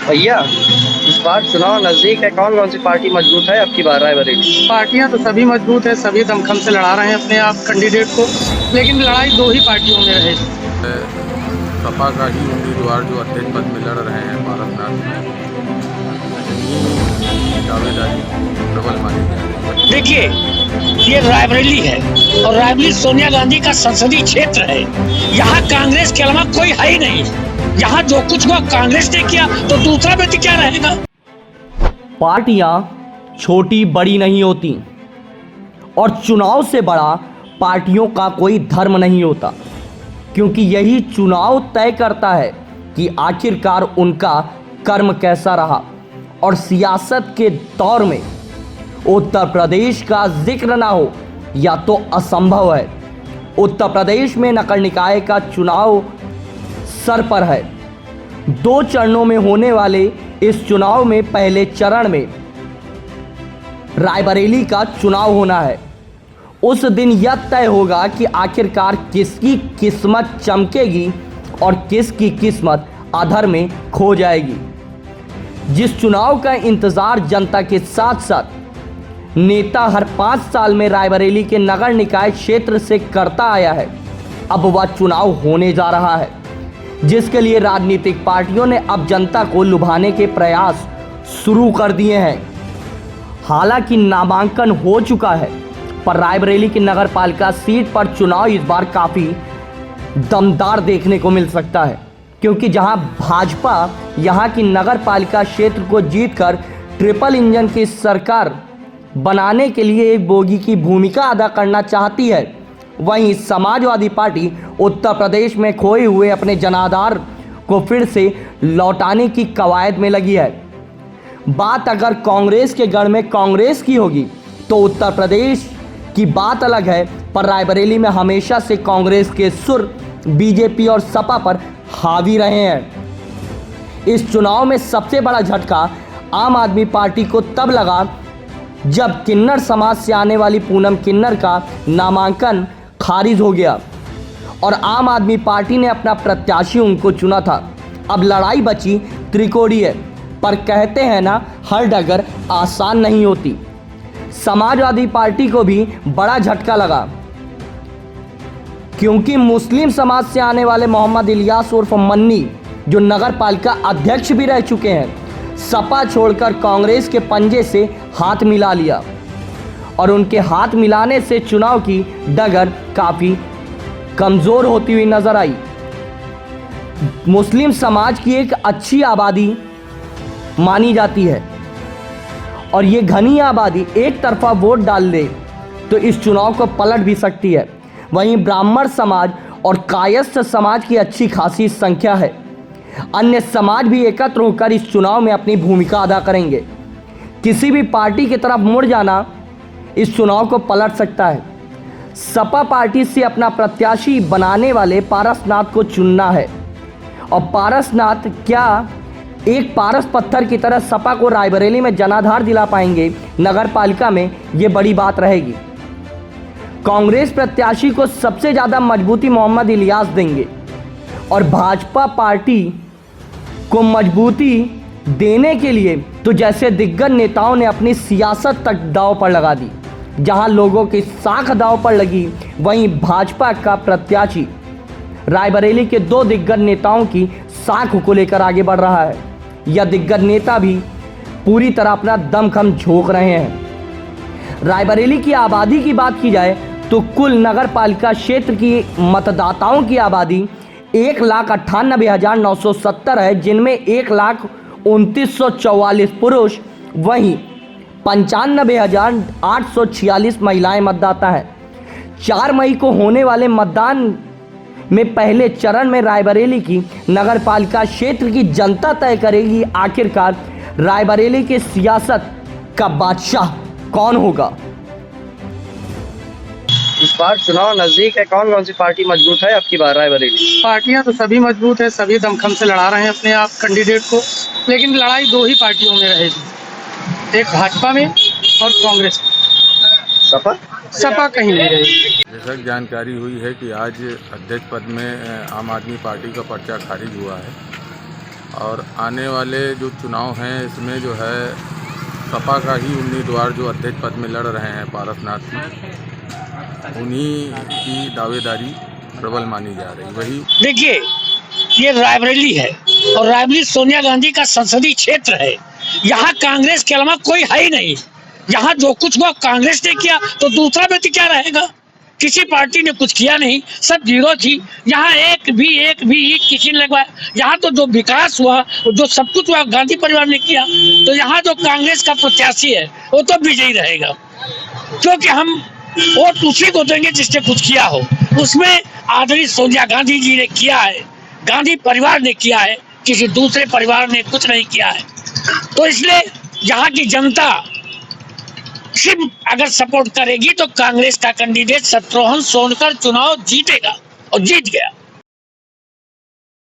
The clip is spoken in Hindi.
भैया, इस बार चुनाव नजदीक है, कौन कौन सी पार्टी मजबूत है आपकी बार रायबरेली? पार्टियां तो सभी मजबूत है, सभी दमखम से लड़ा रहे हैं अपने आप कैंडिडेट को। लेकिन लड़ाई दो ही पार्टियों में रहेगी। सपा का ही उम्मीदवार जो अध्यक्ष पद में लड़ रहे हैं पारसनाथ में, इन्हीं की दावेदारी प्रबल मानी जा रही है। देखिए, ये रायबरेली है और रायबरेली सोनिया गांधी का संसदीय क्षेत्र है। यहाँ कांग्रेस के अलावा कोई है ही नहीं। यहाँ जो कुछ हुआ कांग्रेस ने किया तो दूसरा व्यक्ति क्या रहेगा। पार्टियां छोटी बड़ी नहीं होती और चुनाव से बड़ा पार्टियों का कोई धर्म नहीं होता, क्योंकि यही चुनाव तय करता है कि आखिरकार उनका कर्म कैसा रहा। और सियासत के दौर में उत्तर प्रदेश का जिक्र ना हो या तो असंभव है। उत्तर प्रदेश में नगर निकाय का चुनाव सर पर है। 2 चरणों में होने वाले इस चुनाव में पहले चरण में रायबरेली का चुनाव होना है। उस दिन यह तय होगा कि आखिरकार किसकी किस्मत चमकेगी और किसकी किस्मत अधर में खो जाएगी। जिस चुनाव का इंतजार जनता के साथ साथ नेता हर 5 साल में रायबरेली के नगर निकाय क्षेत्र से करता आया है, अब वह चुनाव होने जा रहा है, जिसके लिए राजनीतिक पार्टियों ने अब जनता को लुभाने के प्रयास शुरू कर दिए हैं। हालांकि नामांकन हो चुका है, पर रायबरेली की नगर पालिका सीट पर चुनाव इस बार काफ़ी दमदार देखने को मिल सकता है, क्योंकि जहां भाजपा यहां की नगर पालिका क्षेत्र को जीतकर ट्रिपल इंजन की सरकार बनाने के लिए एक बोगी की भूमिका अदा करना चाहती है, वहीं समाजवादी पार्टी उत्तर प्रदेश में खोए हुए अपने जनाधार को फिर से लौटाने की कवायद में लगी है। बात अगर कांग्रेस के गढ़ में कांग्रेस की होगी तो उत्तर प्रदेश की बात अलग है, पर रायबरेली में हमेशा से कांग्रेस के सुर बीजेपी और सपा पर हावी रहे हैं। इस चुनाव में सबसे बड़ा झटका आम आदमी पार्टी को तब लगा जब किन्नर समाज से आने वाली पूनम किन्नर का नामांकन खारिज हो गया और आम आदमी पार्टी ने अपना प्रत्याशी उनको चुना था। अब लड़ाई बची त्रिकोणीय, पर कहते हैं ना, हर डगर आसान नहीं होती। समाजवादी पार्टी को भी बड़ा झटका लगा, क्योंकि मुस्लिम समाज से आने वाले मोहम्मद इलियास उर्फ मन्नी, जो नगर पालिका अध्यक्ष भी रह चुके हैं, सपा छोड़कर कांग्रेस के पंजे से हाथ मिला लिया और उनके हाथ मिलाने से चुनाव की डगर काफ़ी कमज़ोर होती हुई नजर आई। मुस्लिम समाज की एक अच्छी आबादी मानी जाती है और ये घनी आबादी एक तरफा वोट डाल दे तो इस चुनाव को पलट भी सकती है। वहीं ब्राह्मण समाज और कायस्थ समाज की अच्छी खासी संख्या है। अन्य समाज भी एकत्र होकर इस चुनाव में अपनी भूमिका अदा करेंगे। किसी भी पार्टी की तरफ मुड़ जाना इस चुनाव को पलट सकता है। सपा पार्टी से अपना प्रत्याशी बनाने वाले पारसनाथ को चुनना है और पारसनाथ क्या एक पारस पत्थर की तरह सपा को रायबरेली में जनाधार दिला पाएंगे नगर पालिका में, ये बड़ी बात रहेगी। कांग्रेस प्रत्याशी को सबसे ज़्यादा मजबूती मोहम्मद इलियास देंगे और भाजपा पार्टी को मजबूती देने के लिए तो जैसे दिग्गज नेताओं ने अपनी सियासत तक दांव पर लगा दी। जहां लोगों की साख दांव पर लगी, वहीं भाजपा का प्रत्याशी रायबरेली के 2 दिग्गज नेताओं की साख को लेकर आगे बढ़ रहा है। यह दिग्गज नेता भी पूरी तरह अपना दमखम झोंक रहे हैं। रायबरेली की आबादी की बात की जाए तो कुल नगर पालिका क्षेत्र की मतदाताओं की आबादी 1,98,970 है, जिनमें 1,29,44 पुरुष, वहीं 95,846 महिलाएं मतदाता हैं। 4 मई को होने वाले मतदान में पहले चरण में रायबरेली की नगर पालिका क्षेत्र की जनता तय करेगी आखिरकार रायबरेली की सियासत का बादशाह कौन होगा। इस बार चुनाव नजदीक है, कौन कौन सी पार्टी मजबूत है आपकी बार रायबरेली? पार्टियां तो सभी मजबूत है, सभी दमखम से लड़ा रहे हैं अपने आप कैंडिडेट को। लेकिन लड़ाई दो ही पार्टियों में रहेगी, एक भाजपा में और कांग्रेस में। सपा कहीं नहीं रहेगी। जैसा कि जानकारी हुई है कि आज अध्यक्ष पद में आम आदमी पार्टी का पर्चा खारिज हुआ है और आने वाले जो चुनाव हैं इसमें जो है सपा का ही उम्मीदवार जो अध्यक्ष पद में लड़ रहे हैं पारसनाथ सिंह, उन्हीं की दावेदारी प्रबल मानी जा रही। वही देखिए, ये रायबरेली है और रायबरेली सोनिया गांधी का संसदीय क्षेत्र है। यहाँ कांग्रेस के अलावा कोई है ही नहीं। यहाँ जो कुछ हुआ कांग्रेस ने किया तो दूसरा व्यक्ति क्या रहेगा? किसी पार्टी ने कुछ किया नहीं, सब जीरो थी। यहाँ एक भी किसी ने लगवाया। यहाँ तो जो विकास हुआ, जो सब कुछ हुआ गांधी परिवार ने किया। तो यहाँ जो कांग्रेस का प्रत्याशी है वो तो विजयी रहेगा, क्योंकि हम वोट उसी को देंगे जिसने कुछ किया हो। उसमें आदरणीय सोनिया गांधी जी ने किया है, गांधी परिवार ने किया है, किसी दूसरे परिवार ने कुछ नहीं किया है। तो इसलिए यहाँ की जनता सिर्फ अगर सपोर्ट करेगी तो कांग्रेस का कैंडिडेट शत्रुघ्न सोनकर चुनाव जीतेगा और जीत गया।